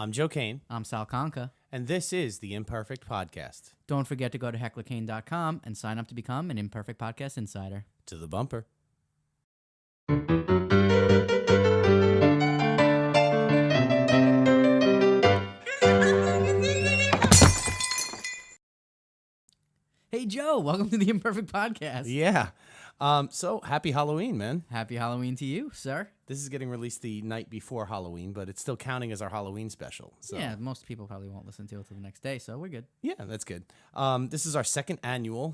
I'm Joe Kane. I'm Sal Conca. And this is the Imperfect Podcast. Don't forget to go to hecklerkane.com and sign up to become an Imperfect Podcast Insider. To the bumper. Hey, Joe, welcome to the Imperfect Podcast. Yeah. So happy Halloween, man. Happy Halloween to you, sir. This is getting released the night before Halloween, but it's still counting as our Halloween special. So. Yeah, most people probably won't listen to it till the next day, so we're good. Yeah, that's good. This is our second annual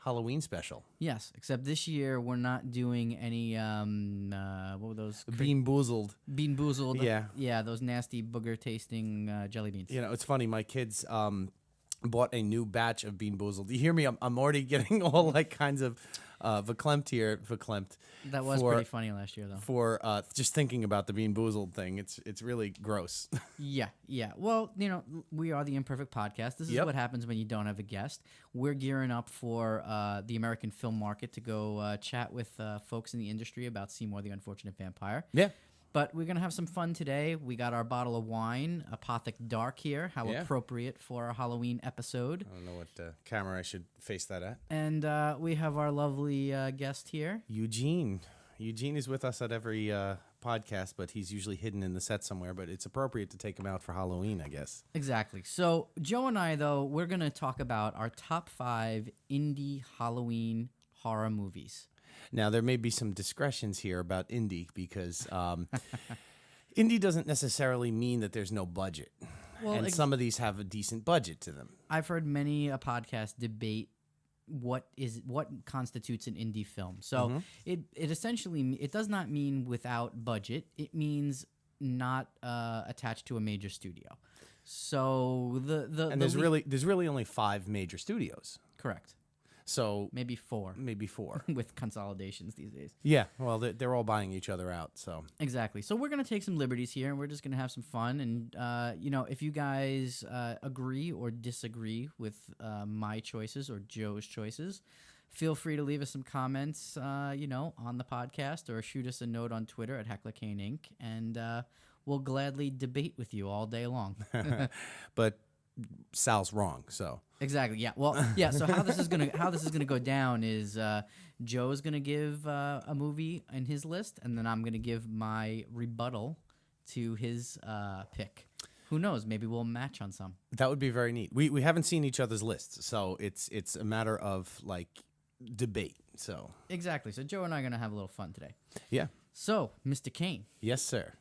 Halloween special. Yes, except this year we're not doing any, what were those? Bean Boozled. Bean Boozled. Yeah. Yeah, those nasty booger-tasting jelly beans. You know, it's funny. My kids bought a new batch of Bean Boozled. You hear me? I'm already getting all like kinds of verklempt here. Verklempt. That was pretty funny last year, though. For just thinking about the Bean Boozled thing, it's really gross. Yeah. Well, you know, we are the Imperfect Podcast. This is what happens when you don't have a guest. We're gearing up for the American film market to go chat with folks in the industry about Seymour the Unfortunate Vampire. Yeah. But we're going to have some fun today. We got our bottle of wine, Apothic Dark here. How appropriate for a Halloween episode. I don't know what camera I should face that at. And we have our lovely guest here. Eugene. Eugene is with us at every podcast, but he's usually hidden in the set somewhere. But it's appropriate to take him out for Halloween, I guess. Exactly. So Joe and I, though, we're going to talk about our top 5 indie Halloween horror movies. Now, there may be some discretions here about indie because indie doesn't necessarily mean that there's no budget. Well, and some of these have a decent budget to them. I've heard many a podcast debate what constitutes an indie film. So it essentially, it does not mean without budget. It means not attached to a major studio. So there's really only 5 major studios. Correct. So maybe 4 with consolidations these days. Yeah, well, they're all buying each other out. So exactly. So we're gonna take some liberties here, and we're just gonna have some fun. And you know, if you guys agree or disagree with my choices or Joe's choices, feel free to leave us some comments, you know, on the podcast, or shoot us a note on Twitter at HecklerKane Inc. And we'll gladly debate with you all day long. But Sal's wrong, so. Exactly. Yeah. Well, yeah. So how this is gonna go down is Joe's gonna give a movie in his list, and then I'm gonna give my rebuttal to his pick. Who knows? Maybe we'll match on some. That would be very neat. We haven't seen each other's lists, so it's a matter of like debate. So exactly. So Joe and I are gonna have a little fun today. Yeah. So, Mr. Kane. Yes, sir.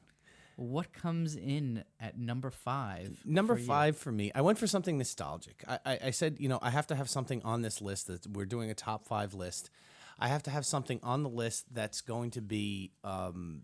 What comes in at number 5? Number 5 for me, I went for something nostalgic. I said, you know, I have to have something on this list that we're doing a top 5 list. I have to have something on the list that's going to be kind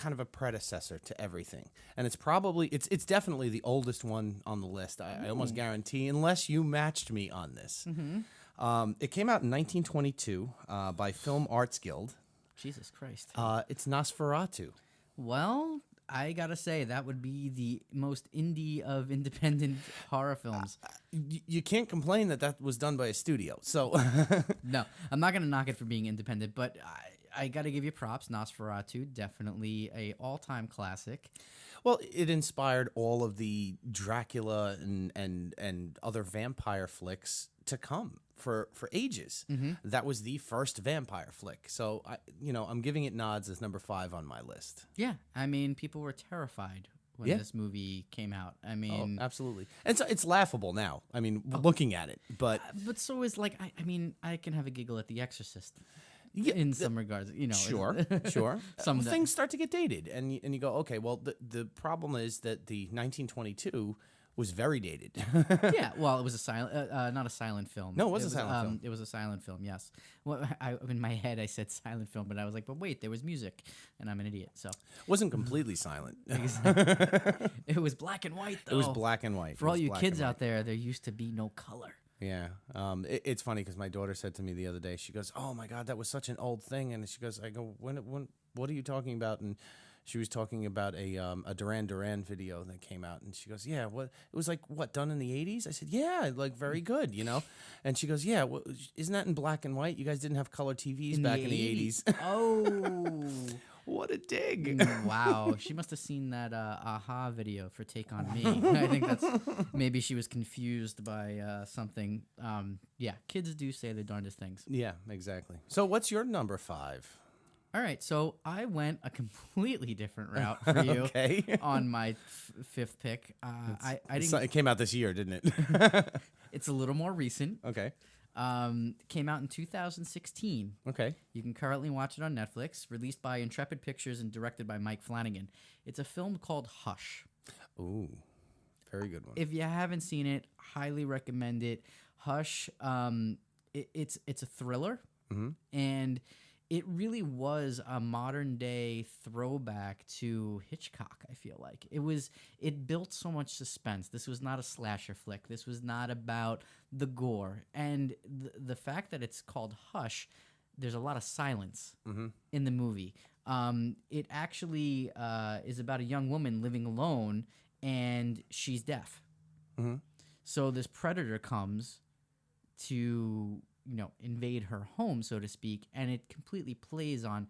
of a predecessor to everything. And it's definitely the oldest one on the list. I almost guarantee, unless you matched me on this. Mm-hmm. It came out in 1922 by Film Arts Guild. Jesus Christ. It's Nosferatu. Well, I gotta say, that would be the most indie of independent horror films. You can't complain that was done by a studio. So no, I'm not gonna knock it for being independent, but I gotta give you props. Nosferatu, definitely a all-time classic. Well, it inspired all of the Dracula and other vampire flicks to come for ages. Mm-hmm. That was the first vampire flick. So, I'm giving it nods as number 5 on my list. Yeah. I mean, people were terrified when this movie came out. I mean... Oh, absolutely. And so it's laughable now. I mean, looking at it. But so is, like, I mean, I can have a giggle at The Exorcist. Yeah, in some regards, you know. Sure. Some things start to get dated. And you go, okay, well, the problem is that the 1922... was very dated. Yeah, well, it was a silent, not a silent film. No, it was a silent film. It was a silent film, yes. Well, in my head, I said silent film, but I was like, but wait, there was music, and I'm an idiot, so. It wasn't completely silent. It was black and white, though. It was black and white. For all you kids out there used to be no color. Yeah. It's funny because my daughter said to me the other day, she goes, oh, my God, that was such an old thing. And she goes, I go, what are you talking about? And she was talking about a Duran Duran video that came out, and she goes, "Yeah, what? It was like what, done in the '80s?" I said, "Yeah, like very good, you know." And she goes, "Yeah, isn't that in black and white? You guys didn't have color TVs back in the '80s." Oh, What a dig. Wow, she must have seen that Aha video for Take on Me. I think that's maybe she was confused by something. Yeah, kids do say the darndest things. Yeah, exactly. So what's your number 5? All right, so I went a completely different route for you Okay. on my fifth pick. I didn't. It came out this year, didn't it? It's a little more recent. Okay. Came out in 2016. Okay. You can currently watch it on Netflix. Released by Intrepid Pictures and directed by Mike Flanagan. It's a film called Hush. Ooh, very good one. If you haven't seen it, highly recommend it. Hush. It's a thriller, and it really was a modern day throwback to Hitchcock. I feel like it built so much suspense. This was not a slasher flick. This was not about the gore, and the fact that it's called Hush, there's a lot of silence in the movie. It actually is about a young woman living alone, and she's deaf. So this predator comes to invade her home, so to speak, and it completely plays on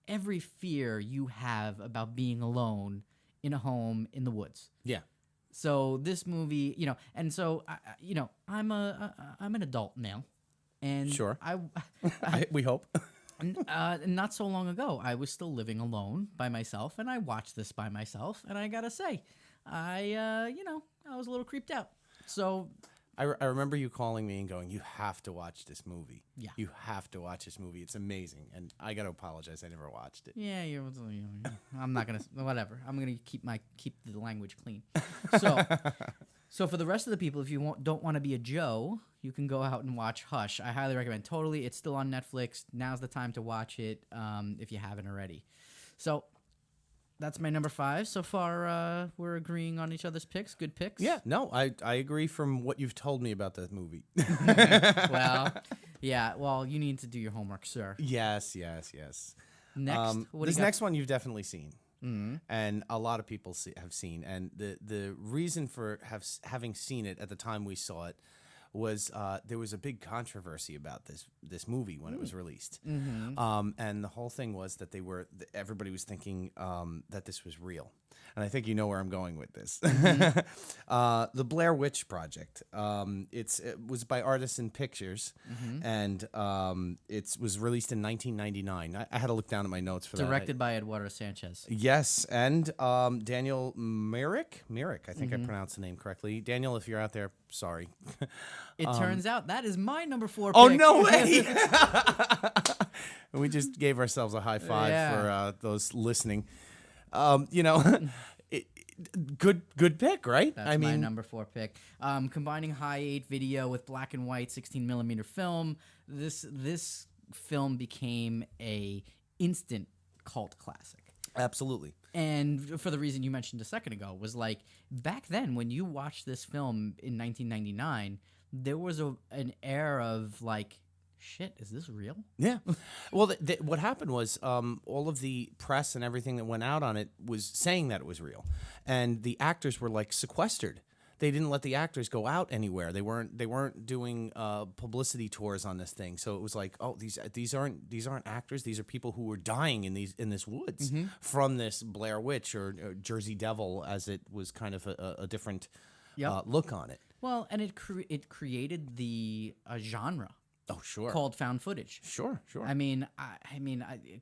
every fear you have about being alone in a home in the woods. Yeah. So this movie, and so I'm an adult now, and Sure. I We hope. not so long ago, I was still living alone by myself, and I watched this by myself, and I gotta say, I was a little creeped out. So I remember you calling me and going, "You have to watch this movie. Yeah. You have to watch this movie. It's amazing." And I got to apologize. I never watched it. yeah, I'm not gonna whatever. I'm gonna keep the language clean. So for the rest of the people, if you don't want to be a Joe, you can go out and watch Hush. I highly recommend. Totally, it's still on Netflix. Now's the time to watch it if you haven't already. So that's my number 5. So far, we're agreeing on each other's picks. Good picks. Yeah, no, I agree from what you've told me about that movie. Well, yeah. Well, you need to do your homework, sir. Yes. Next, what this do you next one you've definitely seen, and a lot of people have seen. And the reason for having seen it at the time we saw it was there was a big controversy about this movie when it was released, and the whole thing was that everybody was thinking that this was real, and I think you know where I'm going with this. The Blair Witch Project. It was by Artisan Pictures, and it was released in 1999. I had to look down at my notes for that. Directed by Eduardo Sanchez. Yes, and Daniel Myrick. I think I pronounced the name correctly. Daniel, if you're out there, sorry. It turns out that is my number 4 Oh, pick. no way! We just gave ourselves a high five Yeah. for those listening. Good pick, right? That's my number 4 pick. Combining high 8 video with black and white 16mm film, this film became a instant cult classic. Absolutely. And for the reason you mentioned a second ago, was like back then when you watched this film in 1999, there was an air of like, shit, is this real? Yeah. Well, what happened was all of the press and everything that went out on it was saying that it was real, and the actors were like sequestered. They didn't let the actors go out anywhere. They weren't doing publicity tours on this thing. So it was like, oh, these aren't actors. These are people who were dying in this woods from this Blair Witch or Jersey Devil, as it was kind of a different look on it. Well, and it created the genre. Oh, sure. Called found footage. Sure. I mean,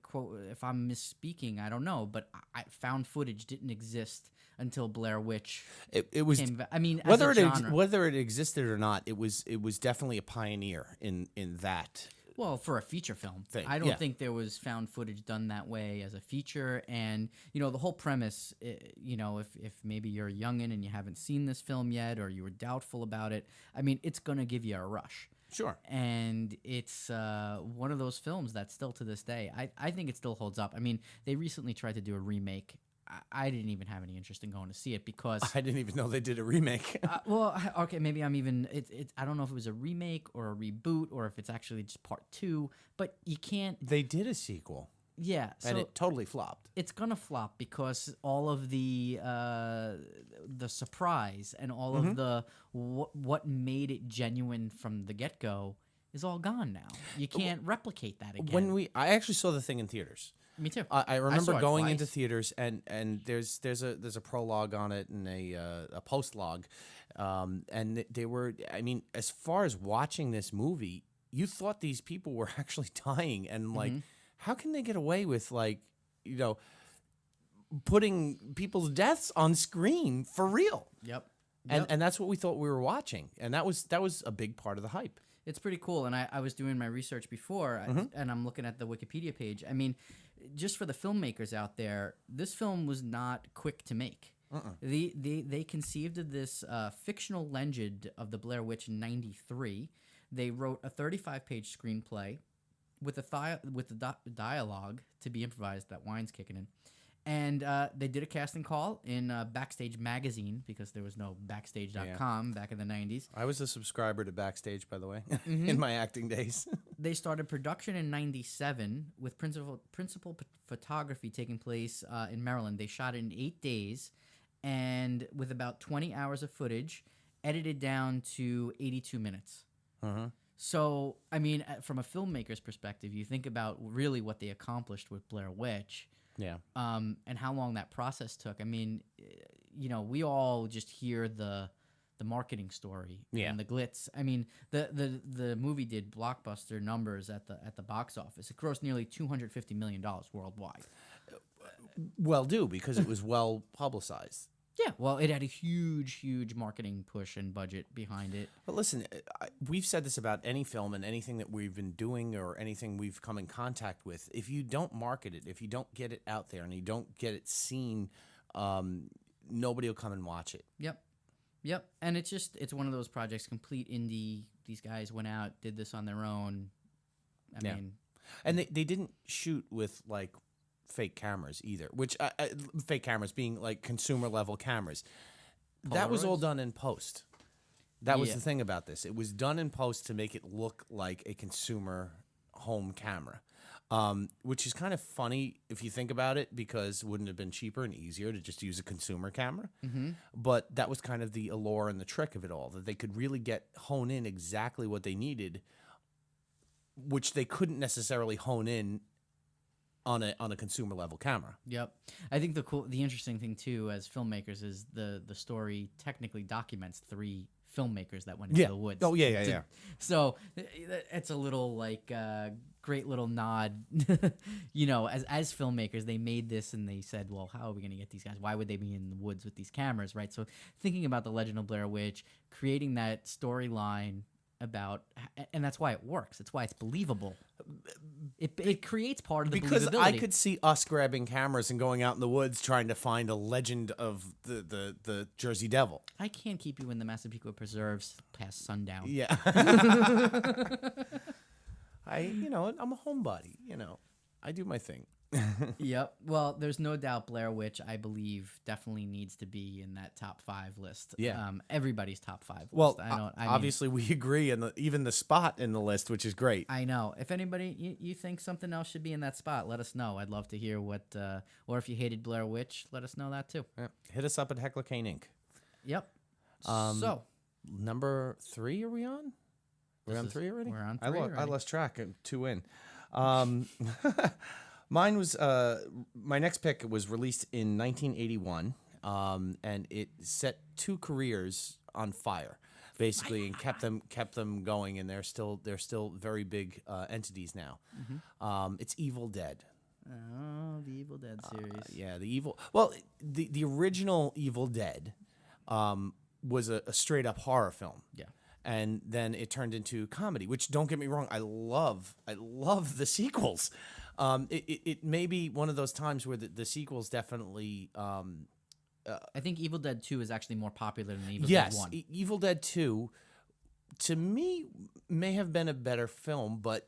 quote, if I'm misspeaking, I don't know, but found footage didn't exist until Blair Witch. It was. I mean, whether as a genre. whether it existed or not, it was definitely a pioneer in that. Well, for a feature film, thing. I don't think there was found footage done that way as a feature. And the whole premise, if maybe you're a youngin' and you haven't seen this film yet, or you were doubtful about it, I mean, it's gonna give you a rush. Sure. And it's one of those films that still to this day, I think it still holds up. I mean, they recently tried to do a remake. I didn't even have any interest in going to see it because I didn't even know they did a remake. well, okay, maybe I'm even. I don't know if it was a remake or a reboot or if it's actually just part 2. But you can't. They did a sequel. Yeah, so and it totally flopped. It's gonna flop because all of the surprise and all of the what made it genuine from the get-go is all gone now. You can't replicate that again. I actually saw the thing in theaters. Me too. I saw remember it going twice. into theaters, and there's a prologue on it and a post-log, and they were. I mean, as far as watching this movie, you thought these people were actually dying, and like, how can they get away with like, you know, putting people's deaths on screen for real? Yep. And that's what we thought we were watching, and that was a big part of the hype. It's pretty cool, and I was doing my research before, and I'm looking at the Wikipedia page. I mean, just for the filmmakers out there, this film was not quick to make. They conceived of this fictional legend of the Blair Witch in '93. They wrote a 35-page screenplay with the dialogue to be improvised. That wine's kicking in. And they did a casting call in Backstage Magazine because there was no Backstage.com back in the 90s. I was a subscriber to Backstage, by the way, in my acting days. They started production in '97 with principal photography taking place in Maryland. They shot it in 8 days and with about 20 hours of footage, edited down to 82 minutes. So, I mean, from a filmmaker's perspective, you think about really what they accomplished with Blair Witch. Yeah. And how long that process took. I mean, you know, we all just hear the marketing story and the glitz. I mean, the movie did blockbuster numbers at the box office. It grossed nearly $250 million worldwide. Well, because it was well publicized. Yeah, well, it had a huge marketing push and budget behind it. But listen, we've said this about any film and anything that we've been doing or anything we've come in contact with. If you don't market it, if you don't get it out there and you don't get it seen, nobody will come and watch it. Yep. And it's one of those projects, complete indie. These guys went out, did this on their own. I mean, and they didn't shoot with like fake cameras either, which fake cameras being like consumer level cameras. That was all done in post. That was the thing about this. It was done in post to make it look like a consumer home camera, which is kind of funny if you think about it, because wouldn't it have been cheaper and easier to just use a consumer camera? But that was kind of the allure and the trick of it all, that they could really hone in exactly what they needed, which they couldn't necessarily hone in on a consumer level camera. Yep. I think the interesting thing too, as filmmakers, is the story technically documents 3 filmmakers that went into the woods. Oh yeah. So it's a little like great little nod. You know, as filmmakers, they made this and they said, well, how are we going to get these guys? Why would they be in the woods with these cameras, right? So thinking about the Legend of Blair Witch, creating that storyline about, and that's why it works. It's why it's believable. It creates part of the because believability. I could see us grabbing cameras and going out in the woods trying to find a legend of the Jersey Devil. I can't keep you in the Massapequa preserves past sundown. Yeah. I'm a homebody. I do my thing. Yep. Well, there's no doubt Blair Witch, I believe, definitely needs to be in that top 5 list. Yeah. Everybody's top 5 list. Well, obviously we agree, and even the spot in the list, which is great. I know. If anybody, you think something else should be in that spot, let us know. I'd love to hear what, or if you hated Blair Witch, let us know that too. Yeah. Hit us up at Heckler Kane Inc. Yep. So, number 3, are we on? We're on 3 already? We're on 3 already. I lost track. 2 in. Mine was my next pick was released in 1981, and it set 2 careers on fire, basically, and kept them going. And they're still very big entities now. It's Evil Dead. Oh, the Evil Dead series. The original Evil Dead was a straight up horror film. Yeah. And then it turned into comedy, which, don't get me wrong, I love the sequels. It may be one of those times where the sequels definitely. I think Evil Dead 2 is actually more popular than Evil Dead 1. Yes, Evil Dead 2, to me, may have been a better film, but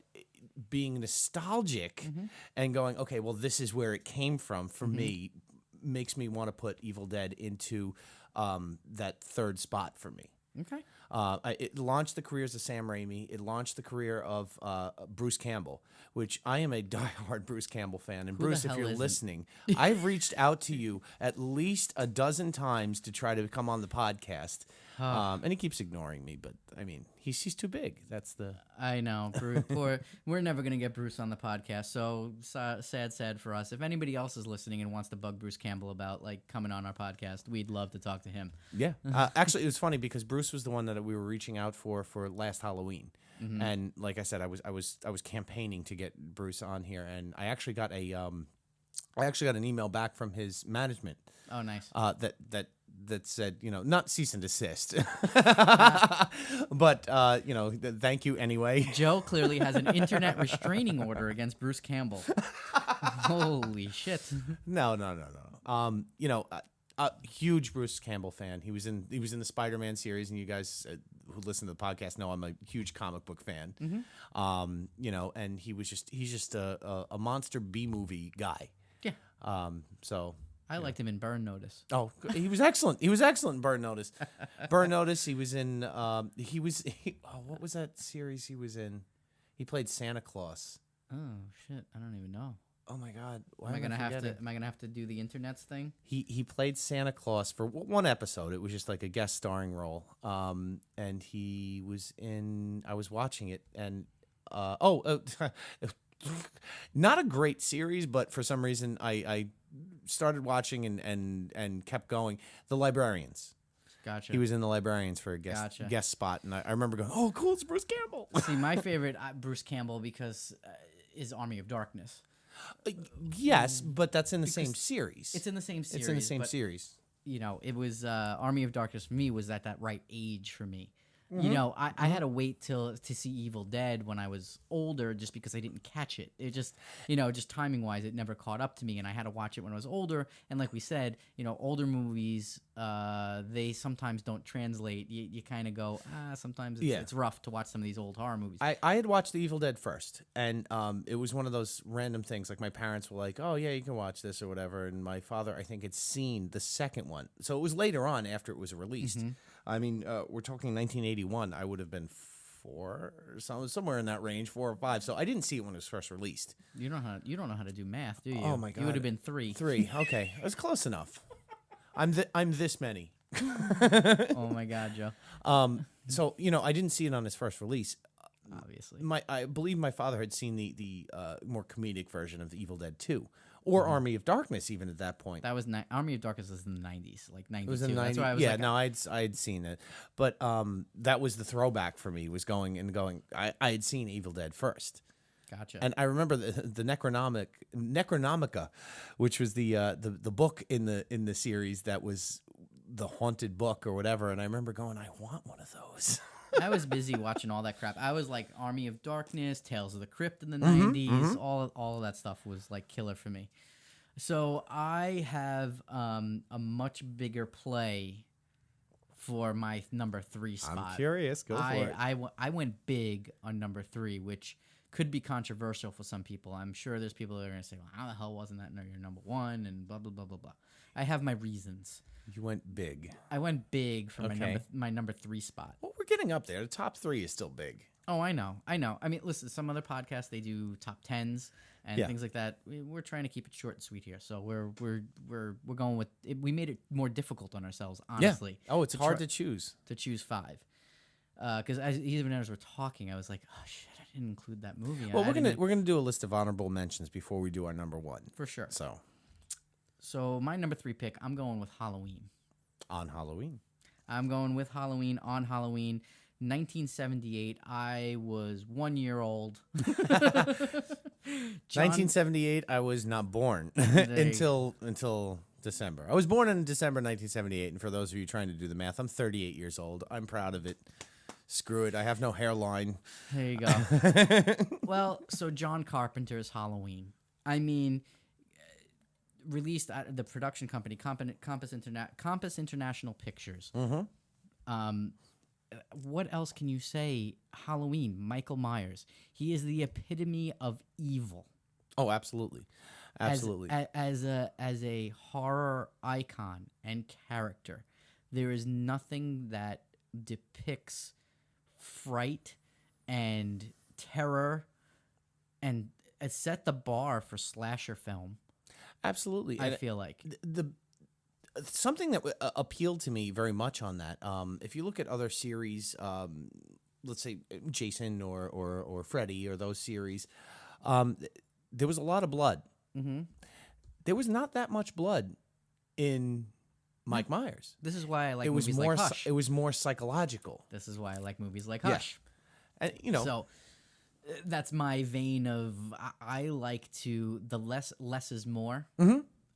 being nostalgic and going, okay, well, this is where it came from, for me, makes me want to put Evil Dead into that 3rd spot for me. Okay. It launched the careers of Sam Raimi. It launched the career of Bruce Campbell, which I am a diehard Bruce Campbell fan. And Bruce, if you're listening, I've reached out to you at least a dozen times to try to come on the podcast. And he keeps ignoring me, but I mean, he's too big. That's the. I know, Bruce. We're never gonna get Bruce on the podcast, so sad for us. If anybody else is listening and wants to bug Bruce Campbell about like coming on our podcast, we'd love to talk to him. Yeah, actually, it was funny because Bruce was the one that we were reaching out for last Halloween, and like I said, I was campaigning to get Bruce on here, and I actually got an email back from his management. Oh, nice. That said, not cease and desist, but thank you anyway. Joe clearly has an internet restraining order against Bruce Campbell. Holy shit! No. A huge Bruce Campbell fan. He was in the Spider-Man series, and you guys who listen to the podcast know I'm a huge comic book fan. And he's just a monster B-movie guy. Yeah. So. I liked him in Burn Notice. Oh, he was excellent. He was excellent in Burn Notice. Burn Notice. He was in. What was that series he was in? He played Santa Claus. Oh shit! I don't even know. Oh my God! Am I gonna have to do the internet's thing? He played Santa Claus for one episode. It was just like a guest starring role. And he was in. I was watching it, and not a great series, but for some reason I started watching and kept going. The Librarians. Gotcha. He was in The Librarians for a guest spot, and I remember going, "Oh, cool! It's Bruce Campbell." See, my favorite Bruce Campbell because is Army of Darkness. Yes, but that's in the same series. It's in the same series. It's in the same series. It was Army of Darkness for me was at that right age for me. I had to wait to see Evil Dead when I was older just because I didn't catch it. It just, just timing-wise, it never caught up to me, and I had to watch it when I was older. And like we said, older movies, they sometimes don't translate. You kind of go, sometimes it's rough to watch some of these old horror movies. I had watched The Evil Dead first, and it was one of those random things. Like my parents were like, "Oh, yeah, you can watch this or whatever," and my father, I think, had seen the second one. So it was later on after it was released. I mean, we're talking 1981. I would have been 4 or somewhere in that range, 4 or 5. So I didn't see it when it was first released. You don't know how to do math, do you? Oh my God! You would have been 3. 3. Okay, it was close enough. I'm this many. Oh my God, Joe. So I didn't see it on its first release. Obviously, I believe my father had seen the more comedic version of The Evil Dead 2. Or Army of Darkness, even at that point. That was Army of Darkness was in the 90s, like 92. It was in the 90s. That's why I was I'd seen it, but that was the throwback for me. Was going. I had seen Evil Dead first. Gotcha. And I remember the Necronomica, which was the book in the series that was the haunted book or whatever. And I remember going, I want one of those. I was busy watching all that crap. I was like Army of Darkness, Tales of the Crypt in the 90s. All of that stuff was like killer for me. So I have a much bigger play for my number 3 spot. I'm curious. Go for it. I went big on number 3, which could be controversial for some people. I'm sure there's people that are going to say, well, how the hell wasn't that your number 1 and blah, blah, blah, blah, blah. I have my reasons. You went big. I went big for my number 3 spot. Well, we're getting up there. The top 3 is still big. Oh, I know. I mean, listen, some other podcasts, they do top 10s and things like that. We're trying to keep it short and sweet here. So we're going with it. We made it more difficult on ourselves, honestly. Yeah. Oh, it's hard to choose. To choose 5. Because even as we're talking, I was like, oh shit, I didn't include that movie. Well, we're gonna do a list of honorable mentions before we do our number 1. For sure. So my number 3 pick, I'm going with Halloween. On Halloween. I'm going with Halloween on Halloween. 1978. I was 1 year old. 1978. I was not born until December. I was born in December 1978, and for those of you trying to do the math, I'm 38 years old. I'm proud of it. Screw it. I have no hairline. There you go. Well, so John Carpenter's Halloween. I mean, released at the production company Compass International Pictures. What else can you say? Halloween, Michael Myers. He is the epitome of evil. Oh, absolutely, absolutely. As a horror icon and character, there is nothing that depicts fright and terror and set the bar for slasher film. Absolutely. I feel like something that appealed to me very much on that. If you look at other series, let's say Jason or Freddy or those series, there was a lot of blood. Mm-hmm. There was not that much blood in Mike Myers. This is why I like It was movies more. like Hush. It was more psychological. This is why I like movies like Yeah. Hush. And, So that's my vein of I like to the less is more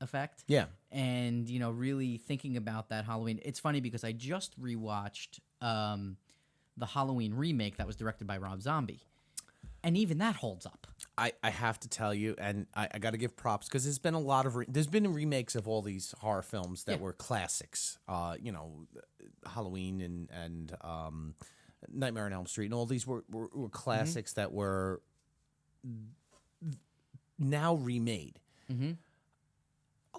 effect. yeah. And really thinking about that Halloween. It's funny because I just rewatched the Halloween remake that was directed by Rob Zombie, and even that holds up. I have to tell you, and I got to give props because there's been a lot of there's been remakes of all these horror films that were classics. Halloween and Nightmare on Elm Street, and all these were classics that were now remade. Mm-hmm.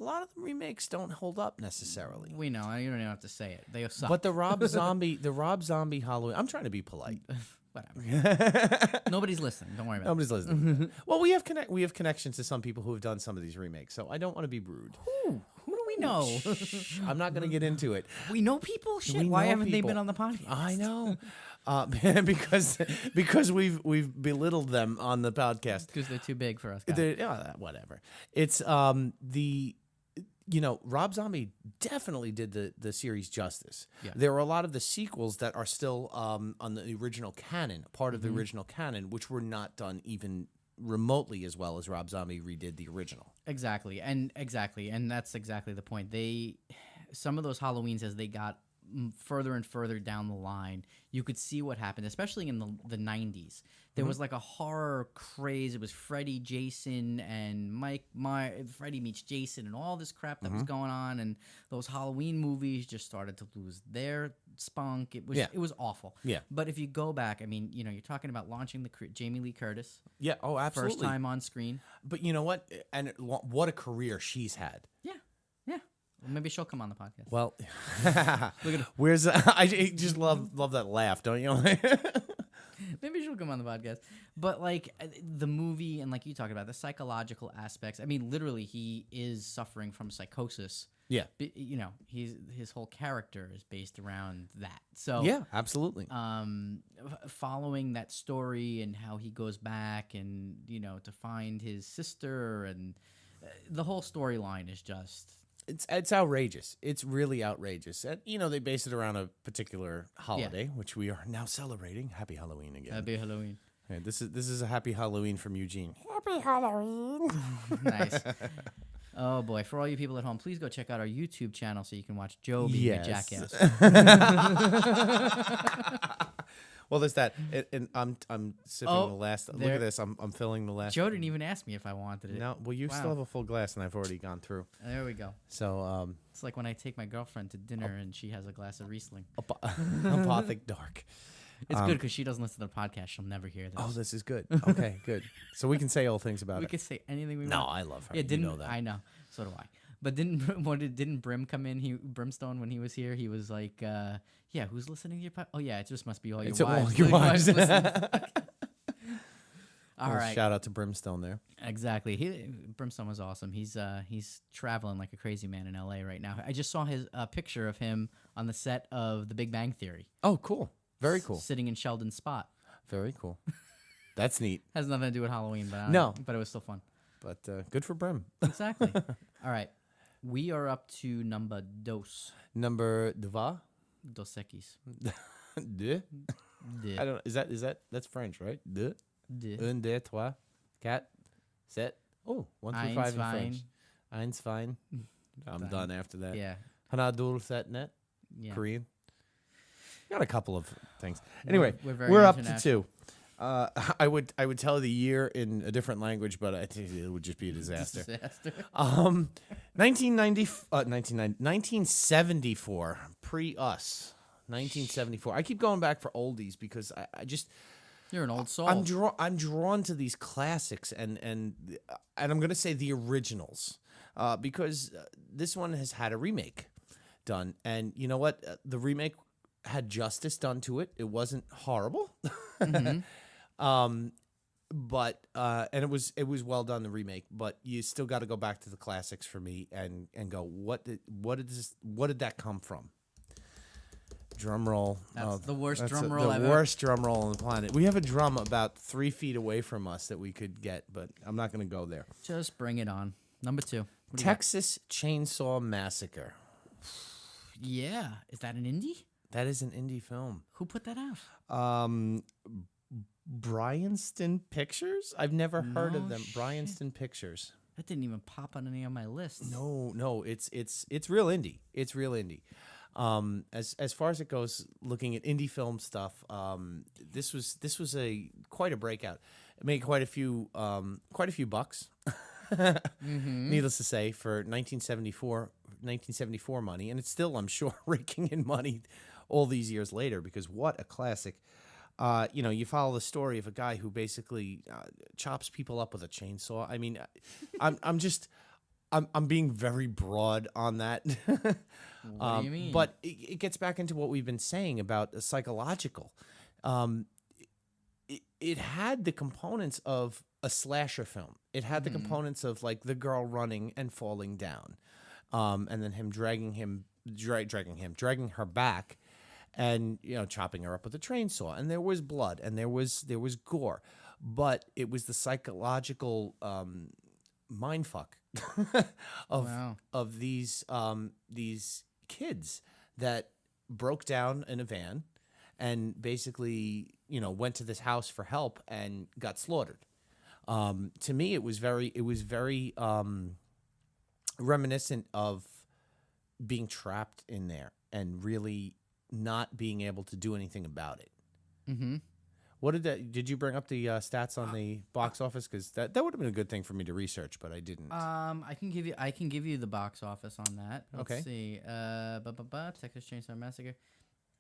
A lot of the remakes don't hold up necessarily. We know. You don't even have to say it. They suck. But the Rob Zombie Halloween. I'm trying to be polite. Whatever. Nobody's listening. Don't worry about Nobody's listening. Well, we have connections to some people who have done some of these remakes, so I don't want to be rude. it. Who do we know? I'm not going to get into it. We know people? Shit. We Why know haven't they people. been on the podcast? I know, because we've belittled them on the podcast. Because they're too big for us guys. Whatever. It's Rob Zombie definitely did the series justice. Yeah. There are a lot of the sequels that are still on the original canon, part of the original canon, which were not done even remotely as well as Rob Zombie redid the original. Exactly, and that's exactly the point. Some of those Halloweens, as they got further and further down the line, you could see what happened, especially in the 90s. There was like a horror craze. It was Freddy, Jason, and Freddy meets Jason, and all this crap that was going on. And those Halloween movies just started to lose their spunk. It was awful. Yeah. But if you go back, I mean, you're talking about launching Jamie Lee Curtis. Yeah. Oh, absolutely. First time on screen. But you know what? And what a career she's had. Yeah. Yeah. Well, maybe she'll come on the podcast. Well, Look at her. where's I just love that laugh, don't you? Maybe she'll come on the podcast. But like the movie and like you talked about the psychological aspects. I mean, literally, he is suffering from psychosis. Yeah. His whole character is based around that. So Yeah, absolutely. Following that story and how he goes back and to find his sister and the whole storyline is just. It's outrageous. It's really outrageous. And, they base it around a particular holiday, which we are now celebrating. Happy Halloween again. Happy Halloween. Yeah, this is a happy Halloween from Eugene. Happy Halloween. Nice. Oh boy! For all you people at home, please go check out our YouTube channel so you can watch Joe being a jackass. Well, there's that, and I'm sipping the last. Look at this. I'm filling the last. Joe didn't even ask me if I wanted it. No, well, you still have a full glass, and I've already gone through. There we go. So It's like when I take my girlfriend to dinner and she has a glass of Riesling. Apothic Dark. It's good because she doesn't listen to the podcast. She'll never hear this. Oh, this is good. Okay, good. So we can say all things about we it. could say anything we No, want. I love her. Yeah, you know that. I know. So do I. But didn't Brim come in? Brimstone, when he was here, he was like, "Yeah, who's listening to your podcast? Oh yeah, it just must be all your wives. All your wives. All right. Shout out to Brimstone there. Exactly. Brimstone was awesome. He's traveling like a crazy man in LA right now. I just saw his picture of him on the set of The Big Bang Theory. Oh, cool. Very cool. Sitting in Sheldon's spot. Very cool. That's neat. Has nothing to do with Halloween, but No. But it was still fun. But good for Brim. Exactly. All right. We are up to number dos. Number dva? Dos Equis. Deux? I don't. That's French, right? Deux. Un, deux, trois, quatre, sept. Oh, 1 through 5 in French. Eins, fein. I'm done after that. Yeah. Hana, dul, set, net. Yeah. Korean. Got a couple of things. Anyway, very we're up to international. 2. I would tell the year in a different language, but I think it would just be a disaster. 1974, pre-us. 1974. I keep going back for oldies because I just. You're an old soul. I'm drawn to these classics and I'm going to say the originals because this one has had a remake done, and you know what? The remake had justice done to it. It wasn't horrible. Mm-hmm. but and it was well done, the remake, but you still got to go back to the classics for me and go, what did that come from? Drum roll. That's the worst That's drum roll the ever. worst drum roll on the planet. We have a drum about 3 feet away from us that we could get, but I'm not going to go there. Just bring it on. Number 2. What do you got? Texas Chainsaw Massacre. Yeah. Is that an indie? That is an indie film. Who put that out? Bryanston Pictures? I've never heard of No them. shit. Bryanston Pictures. That didn't even pop on any of my lists. No, it's real indie. It's real indie. As far as it goes, looking at indie film stuff, this was quite a breakout. It made quite a few bucks. Needless to say, for 1974 money, and it's still, I'm sure, raking in money all these years later, because what a classic. You follow the story of a guy who basically chops people up with a chainsaw. I mean, I'm being very broad on that. What do you mean? But it gets back into what we've been saying about the psychological. It had the components of a slasher film. It had the components of like the girl running and falling down, and then him dragging her back, and chopping her up with a chainsaw. And there was blood and there was gore, but it was the psychological mindfuck of these kids that broke down in a van and basically went to this house for help and got slaughtered. To me, it was very reminiscent of being trapped in there and really not being able to do anything about it. Mm-hmm. What did you bring up the stats on the box office? Because that would have been a good thing for me to research, but I didn't. I can give you the box office on that. Let's Okay. see. Texas Chainsaw Massacre.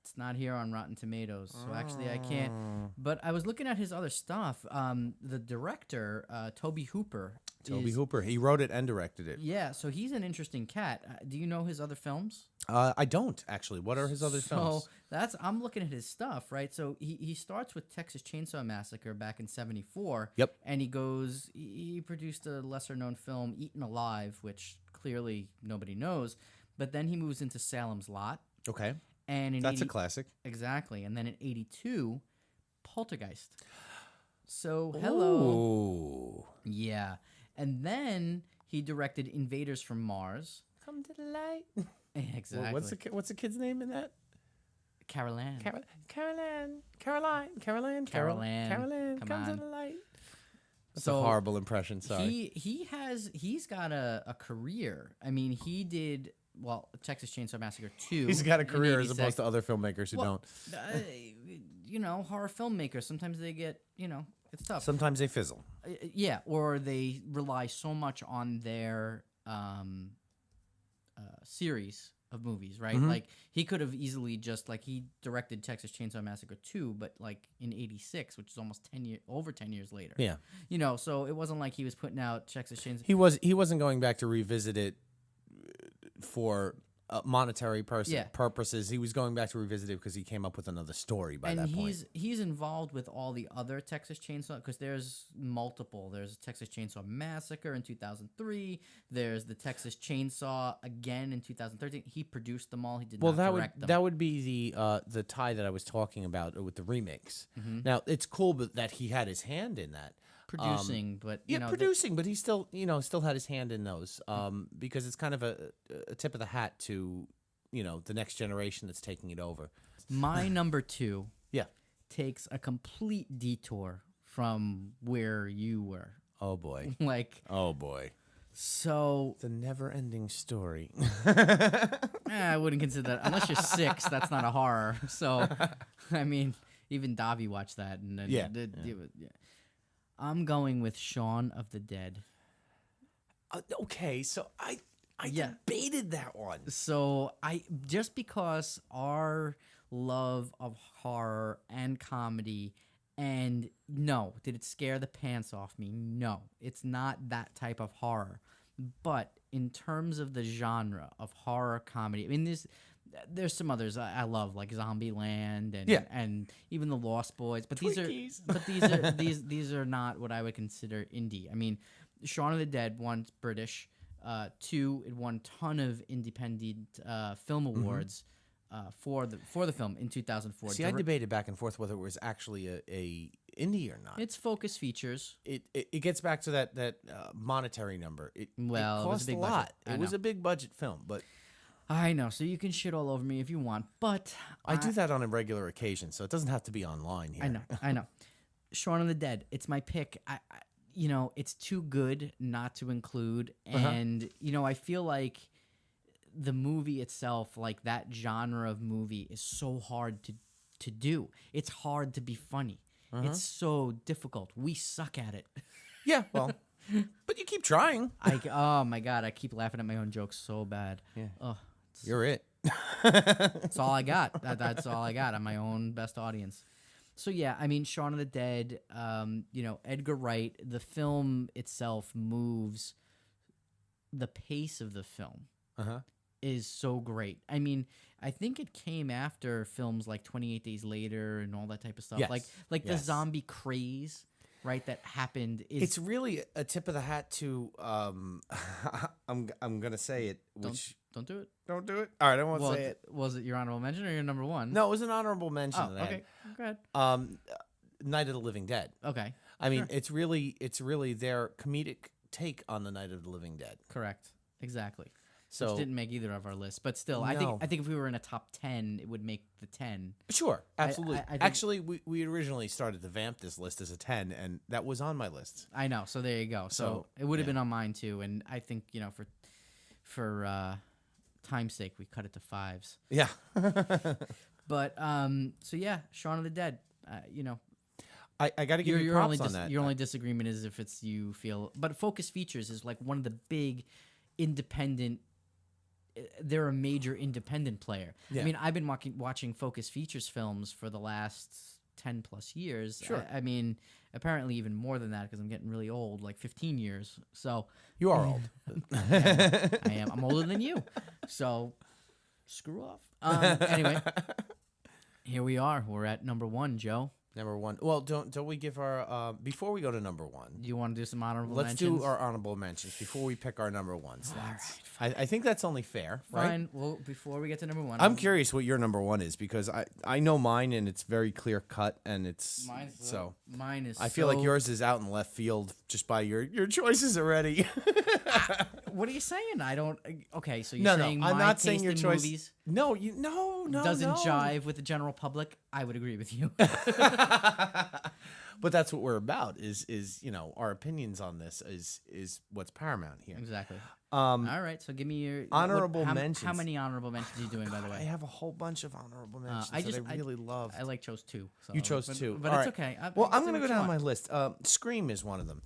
It's not here on Rotten Tomatoes, so actually I can't. But I was looking at his other stuff. The director, Toby Hooper. Hooper. He wrote it and directed it. Yeah, so he's an interesting cat. Do you know his other films? I don't, actually. What are his other films? So I'm looking at his stuff, right? So he starts with Texas Chainsaw Massacre back in '74. Yep. And he produced a lesser known film, Eaten Alive, which clearly nobody knows. But then he moves into Salem's Lot. Okay. And That's a classic. Exactly. And then in '82, Poltergeist. So hello. Ooh. Yeah. And then he directed Invaders from Mars. Come to the light. Exactly. What's the kid's name in that? Caroline. Caroline. Come Come to on. the light. That's So a horrible impression. Sorry. He's got a career. I mean, he did Texas Chainsaw Massacre 2. He's got a in career as 86. opposed to other filmmakers who don't. Horror filmmakers, sometimes they get, it's tough. Sometimes they fizzle. Yeah, or they rely so much on their series of movies, right? Mm-hmm. Like, he could have easily just, he directed Texas Chainsaw Massacre 2, but, in 86, which is almost over 10 years later. Yeah. So it wasn't like he was putting out Texas Chainsaw... He wasn't going back to revisit it for monetary purposes. He was going back to revisit it because he came up with another story by that point. He's involved with all the other Texas Chainsaw, because there's multiple. There's Texas Chainsaw Massacre in 2003. There's the Texas Chainsaw again in 2013. He produced them all. He did not direct them. That would be the tie that I was talking about with the remakes. Mm-hmm. Now it's cool that he had his hand in that. Producing, but but he still still had his hand in those because it's kind of a tip of the hat to the next generation that's taking it over. My number 2 Yeah. takes a complete detour from where you were. Oh boy. Oh boy. So the never-ending story. I wouldn't consider that unless you're 6. That's not a horror. So I mean, even Davi watched that, and then Yeah. I'm going with Shaun of the Dead. Okay, so I debated that one. So just because our love of horror and comedy, and no, did it scare the pants off me? No, it's not that type of horror. But in terms of the genre of horror comedy, I mean, There's some others I love, like Zombieland and and even the Lost Boys. But these are not what I would consider indie. I mean, Shaun of the Dead, one, British. Two, it won a ton of independent film awards for the film in 2004. See, I debated back and forth whether it was actually a indie or not. It's Focus Features. It gets back to that monetary number. It cost a lot. It was a big budget film, but I know. So you can shit all over me if you want, but I do that on a regular occasion, so it doesn't have to be online here. I know. Shaun of the Dead. It's my pick. It's too good not to include, and I feel like the movie itself, like that genre of movie, is so hard to do. It's hard to be funny. It's so difficult. We suck at it. Yeah, well, but you keep trying. Oh my God, I keep laughing at my own jokes so bad. Yeah. Oh, you're it. That's all I got. That's all I got. I'm my own best audience. So yeah, I mean, Shaun of the Dead, Edgar Wright, the film itself moves. The pace of the film is so great. I mean, I think it came after films like 28 Days Later and all that type of stuff. Yes. Like the zombie craze, right, that happened. It's really a tip of the hat to, I'm going to say it, which... Don't do it. Don't do it? All right, I won't say it. Was it your honorable mention or your number one? No, it was an honorable mention. Oh, okay. Go ahead. Night of the Living Dead. Okay. I mean, it's really their comedic take on the Night of the Living Dead. Correct. Exactly. So which didn't make either of our lists, but still, I think if we were in a top 10, it would make the 10. Sure, absolutely. Actually, we originally started to vamp this list as a 10, and that was on my list. I know. So there you go. So it would have been on mine too, and I think for time's sake, we cut it to 5s. Yeah. But so yeah, Shaun of the Dead. I got to give you props on that. Your only disagreement is if it's you feel, but Focus Features is like one of the big independent. They're a major independent player. Yeah. I mean, I've been watching Focus Features films for the last 10 plus years. Sure. I mean, apparently even more than that because I'm getting really old, like 15 years. So you are old. I am. I'm older than you. So screw off. Anyway, here we are. We're at number 1, Joe. Number 1. Well, don't we give our before we go to number 1? Do you want to do some honorable mentions? Let's do our honorable mentions before we pick our number 1 slots. All right, I think that's only fair, right? Fine. Well, before we get to number 1, I'm curious what your number 1 is because I know mine and it's very clear cut and it's mine is. I feel like yours is out in left field just by your choices already. What are you saying? I don't. Okay, so you're saying I'm not saying your choice. Movies no, doesn't jive with the general public. I would agree with you. But that's what we're about. Is our opinions on this is what's paramount here. Exactly. All right, so give me your honorable mentions. How many honorable mentions are you doing, by the way? I have a whole bunch of honorable mentions that I really love. I chose 2. So. You chose 2, but it's okay. Well, I'm going to go down my list. Scream is one of them.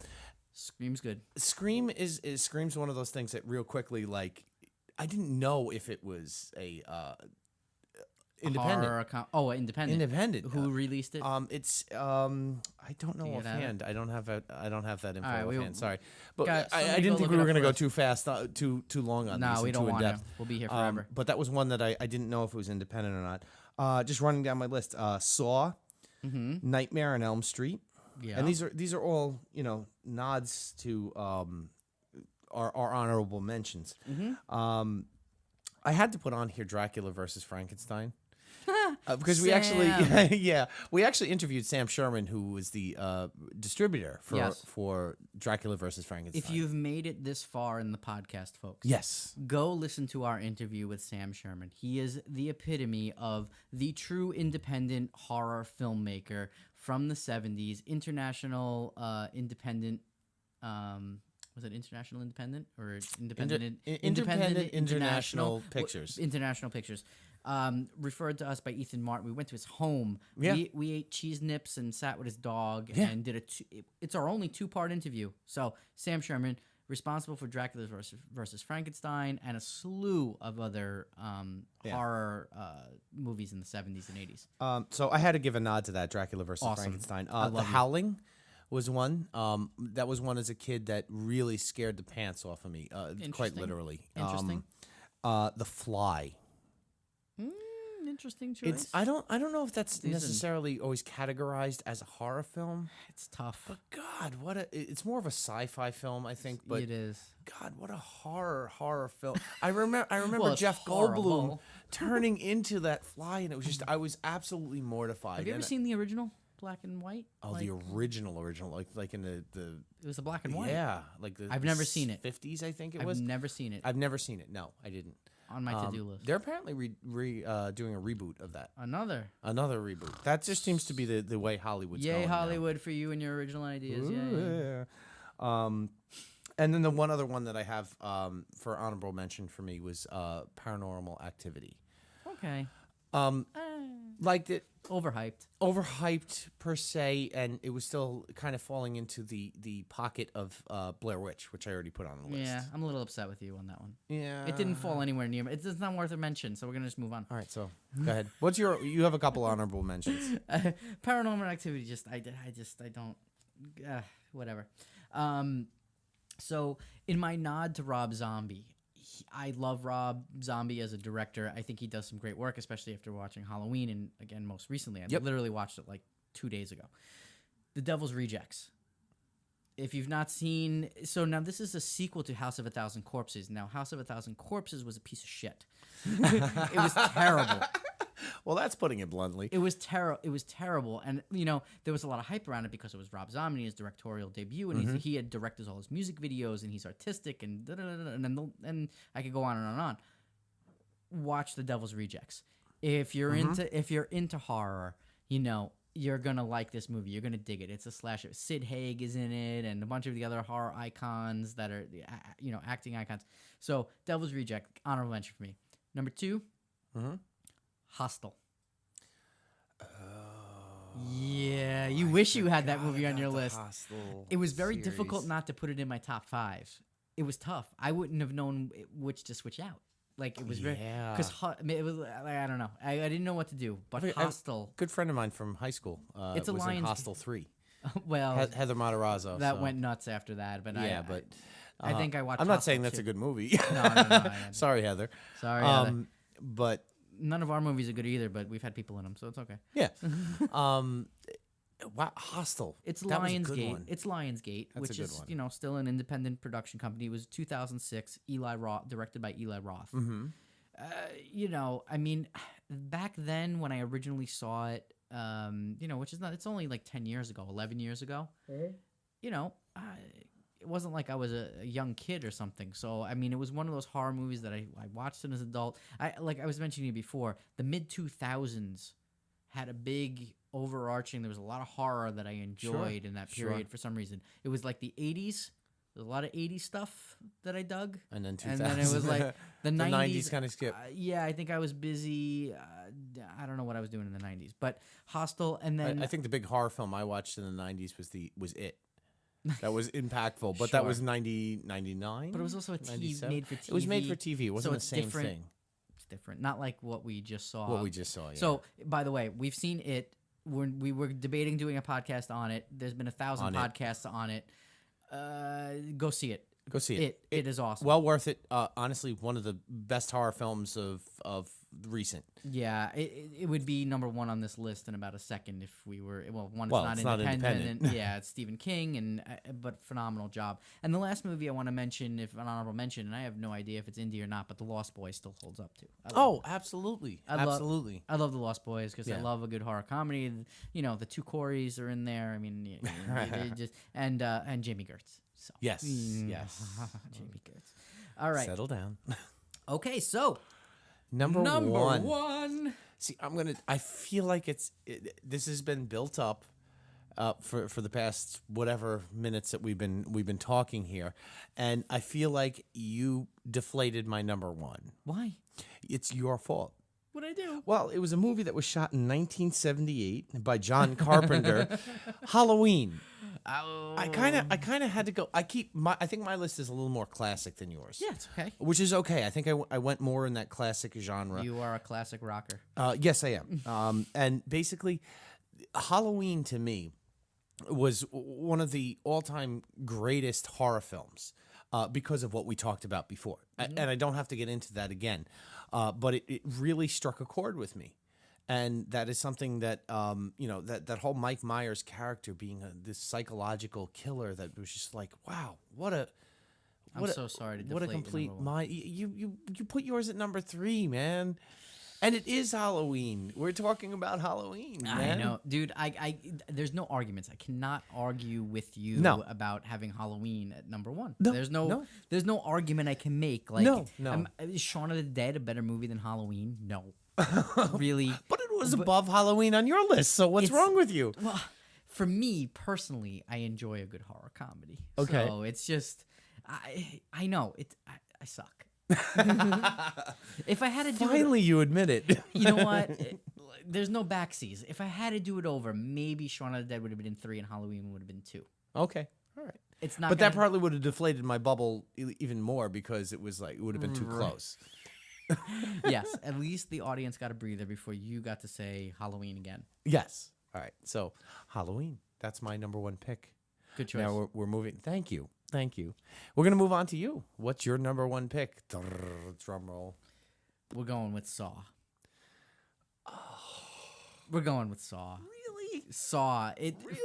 Scream's good. Scream's one of those things that real quickly, like, I didn't know if it was a independent. Independent. Independent. Who released it? It's I don't know offhand. I don't have that info offhand. Sorry, but I didn't think we were going to go too fast, too long on this. No, we don't want to. We'll be here forever. But that was one that I didn't know if it was independent or not. Just running down my list: Saw, Nightmare on Elm Street. Yeah, and these are all nods to our honorable mentions. I had to put on here Dracula versus Frankenstein. Because we actually interviewed Sam Sherman, who was the distributor for Dracula versus Frankenstein. If you've made it this far in the podcast, folks, yes, go listen to our interview with Sam Sherman. He is the epitome of the true independent horror filmmaker from the 70s, international independent. Was it International Independent or Independent International Pictures? International Pictures. Referred to us by Ethan Martin. We went to his home. Yeah. We ate cheese nips and sat with his dog and did it's our only 2-part interview. So Sam Sherman, responsible for Dracula versus Frankenstein and a slew of other horror movies in the 70s and 80s. So I had to give a nod to that Dracula versus Frankenstein. The Howling was one. That was one as a kid that really scared the pants off of me, quite literally. Interesting. The Fly. interesting choice. I don't know if that's These are- necessarily always categorized as a horror film. It's tough. But God, it's more of a sci-fi film, I think. But It is. God, what a horror film! I remember Well, it's Jeff horrible. Goldblum turning into that fly, and it was just I was absolutely mortified. Have you ever And seen the original black and white? the original, like in the It was a black and white. yeah, like the I've never seen it. 50s, I think it I've was. never seen it. I've never seen it. No, I didn't. On my to-do list. They're apparently doing a reboot of that. Another. Another reboot. That just seems to be the way Hollywood's Yay, going now. Hollywood, for you and your original ideas. Yay. And then the one other one that I have for honorable mention for me was Paranormal Activity. Okay. Liked it. Overhyped. Per se, and it was still kind of falling into the pocket of Blair Witch, which I already put on the list. Yeah, I'm a little upset with you on that one. Yeah. It didn't fall anywhere near me. It's not worth a mention, so we're going to just move on. All right, so go ahead. You have a couple honorable mentions. Paranormal Activity, I don't, whatever. So in my nod to Rob Zombie, I love Rob Zombie as a director. I think he does some great work, especially after watching Halloween, and again, most recently. I literally watched it like 2 days ago. The Devil's Rejects. If you've not seen... So now this is a sequel to House of a Thousand Corpses. Now, House of a Thousand Corpses was a piece of shit. It was terrible. Well, that's putting it bluntly. It was terrible, and there was a lot of hype around it because it was Rob Zombie, his directorial debut, and he had directed all his music videos, and he's artistic, and and I could go on and on and on. Watch The Devil's Rejects. If you're into horror, you're gonna like this movie. You're gonna dig it. It's a slasher. Sid Haig is in it, and a bunch of the other horror icons that are acting icons. So Devil's Reject, honorable mention for me. Number 2. Hostel. Yeah, you wish you had that movie on your list. Hostel It was very series. difficult not to put it in my top 5. It was tough. I wouldn't have known which to switch out. Like it was very because it was. I don't know. I didn't know what to do. But Hostel. Good friend of mine from high school. It's a was Lions. in Hostel 3. Well, Heather Matarazzo. that went nuts after that. But I think I watched. I'm not Hostel saying that's too. a good movie. No. Sorry, Heather. Sorry, Heather. But None of our movies are good either, but we've had people in them, so it's okay. yeah. Wow, Hostel. It's That was a good Lionsgate. one. It's Lionsgate, That's a which good is one. still an independent production company. It was 2006. Directed by Eli Roth. Mm-hmm. I mean, back then when I originally saw it, which is not. It's only like 10 years ago, 11 years ago. It wasn't like I was a young kid or something. So, I mean, it was one of those horror movies that I watched as an adult. Like I was mentioning you before, the mid-2000s had a big overarching... There was a lot of horror that I enjoyed in that period for some reason. It was like the 80s. There's a lot of 80s stuff that I dug. And then 2000s. And then it was like the 90s. kind of skipped. Yeah, I think I was busy. I don't know what I was doing in the 90s. But Hostel, and then... I think the big horror film I watched in the 90s was It. That was impactful, but that Sure. was 99. But it was also made for TV. It was made for TV. It wasn't it's the same different. thing. It's different. Not like what we just saw. What we just saw, yeah. So, by the way, we've seen it. We were debating doing a podcast on it. There's been 1,000 podcasts on it. Go see it. Go see it. It is awesome. Well worth it. Honestly, one of the best horror films of recent. Yeah, it would be number 1 on this list in about a second if we were. It's not independent. Yeah, it's Stephen King, but phenomenal job. And the last movie I want to mention, if an honorable mention, and I have no idea if it's indie or not, but The Lost Boys still holds up too. Absolutely, I love The Lost Boys because I Yeah. love a good horror comedy. The two Coreys are in there. I mean, they just and Jamie Gertz. So Yes, yes. Jamie Gertz. All right. Settle down. Okay, so Number one. one. See, I feel like this has been built up for the past whatever minutes that we've been talking here, and I feel like you deflated my number 1. Why? It's your fault. What'd I do? Well, it was a movie that was shot in 1978 by John Carpenter. Halloween. Oh. I kind of had to go. I think my list is a little more classic than yours. Yeah, it's okay. Which is okay. I think I went more in that classic genre. You are a classic rocker. Yes, I am. And basically, Halloween to me was one of the all-time greatest horror films because of what we talked about before. And I don't have to get into that again. But it really struck a chord with me. And that is something that, that whole Mike Myers character being this psychological killer that was just like, wow, I'm so sorry to deflate what a your complete number one. mind. You put yours at number 3, man. And it is Halloween. We're talking about Halloween, man. I know, dude. I there's no arguments. I cannot argue with you No. about having Halloween at number 1. No, there's no. there's no argument I can make. Like, No. Is Shaun of the Dead a better movie than Halloween? No, really. But it was above Halloween on your list, so what's wrong with you? Well, for me personally, I enjoy a good horror comedy. Okay. So it's just, I know it. I suck. If I had to do Finally, you admit it. you know what? There's no backseas. If I had to do it over, maybe Shaun of the Dead would have been in 3 and Halloween would have been 2. Okay, all right. It's not. But that probably would have deflated my bubble even more because it was like it would have been too Right. close. Yes, at least the audience got a breather before you got to say Halloween again. Yes. All right. So Halloween. That's my number 1 pick. Good choice. Now we're moving. Thank you. We're gonna move on to you. What's your number 1 pick? Drum roll. We're going with Saw. We're going with Saw. Really? Saw.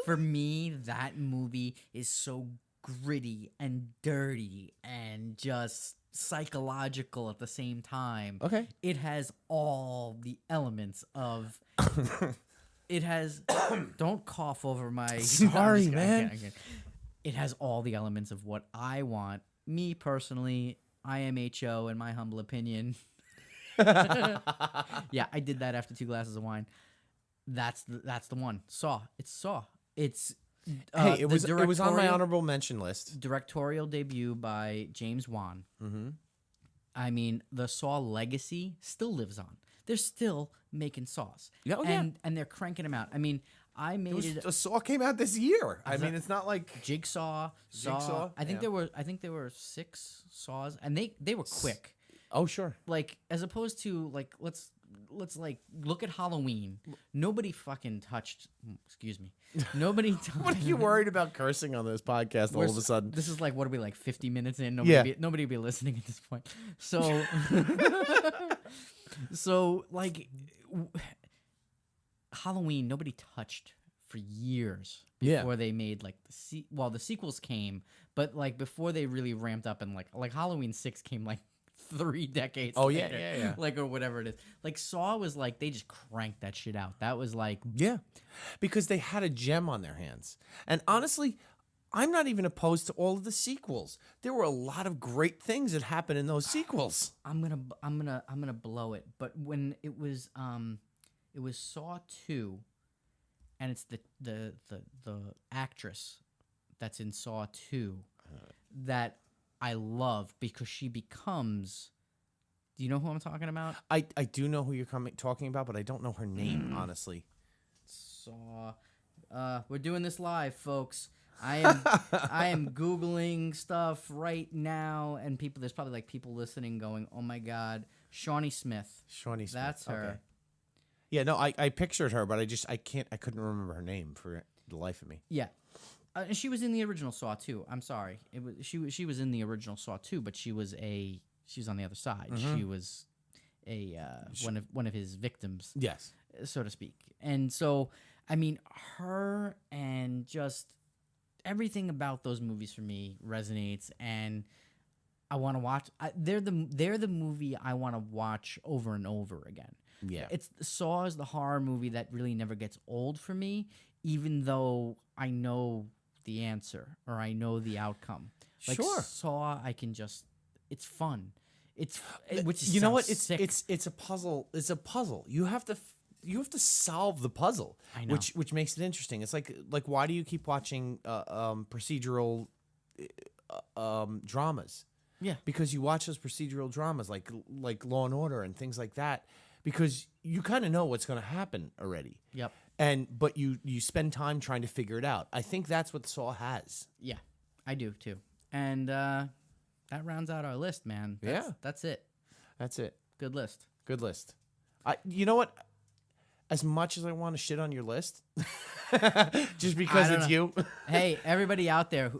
For me, that movie is so gritty and dirty and just psychological at the same time. Okay. It has all the elements of. It has. Don't cough over my. Sorry, I'm just- man. okay. It has all the elements of what I want. Me personally, IMHO, in my humble opinion. Yeah, I did that after 2 glasses of wine. That's the one. Saw. It's Saw. It's Hey, it was on my directorial- honorable mention list. directorial debut by James Wan. Mm-hmm. I mean, the Saw legacy still lives on. They're still making Saws. Yeah, oh, yeah. And they're cranking them out. I mean, I made it. A Saw came out this year. I mean, it's not like Jigsaw, Saw. Jigsaw, I think yeah. there were 6 Saws, and they were quick. oh sure. Like, as opposed to like let's like look at Halloween. Nobody fucking touched. Excuse me. Nobody. What are you worried about cursing on this podcast all of a sudden? This is like, what are we, like 50 minutes in? Yeah. Nobody will be listening at this point. So, so like Halloween, nobody touched for years Yeah. before they made like the sequels came, but like before they really ramped up and like Halloween 6 came like 3 decades. Oh, yeah, later, yeah. like or whatever it is. Like Saw was like they just cranked that shit out. That was like Yeah, because they had a gem on their hands. And honestly, I'm not even opposed to all of the sequels. There were a lot of great things that happened in those sequels. I'm gonna blow it. But when it was Saw 2, and it's the actress that's in Saw 2 that I love because she becomes. Do you know who I'm talking about? I do know who you're talking about, but I don't know her name, honestly. Saw. We're doing this live, folks. I am Googling stuff right now, and there's probably like people listening going, "Oh my God, Shawnee Smith." Shawnee Smith. That's her. Okay. Yeah, no, I pictured her, but I couldn't remember her name for the life of me. Yeah. And she was in the original Saw 2. I'm sorry. She was in the original Saw 2, but she was on the other side. Mm-hmm. She was one of his victims, Yes. so to speak. And so, I mean, her and just everything about those movies for me resonates, and I want to watch. They're the movie I want to watch over and over again. Yeah. It's Saw is the horror movie that really never gets old for me, even though I know the answer or I know the outcome. Like Sure. Saw, I can just. It's fun. Which you know what? sounds sick. It's a puzzle. It's a puzzle. You have to solve the puzzle. I know. Which makes it interesting. It's like why do you keep watching procedural dramas? Yeah. Because you watch those procedural dramas like Law and Order and things like that because you kind of know what's going to happen already. Yep. But you spend time trying to figure it out. I think that's what Saw has. Yeah, I do too. And that rounds out our list, man. That's it. That's it. Good list. Good list. You know what? As much as I want to shit on your list, just because it's you. Hey, everybody out there,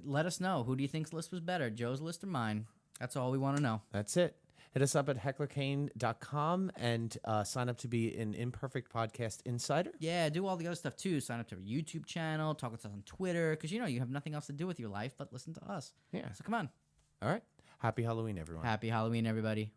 let us know. Who do you think's list was better, Joe's list or mine? That's all we want to know. That's it. Hit us up at hecklerkane.com and sign up to be an Imperfect Podcast Insider. Yeah, do all the other stuff too. Sign up to our YouTube channel, talk with us on Twitter, because you have nothing else to do with your life but listen to us. Yeah. So come on. All right. Happy Halloween, everyone. Happy Halloween, everybody.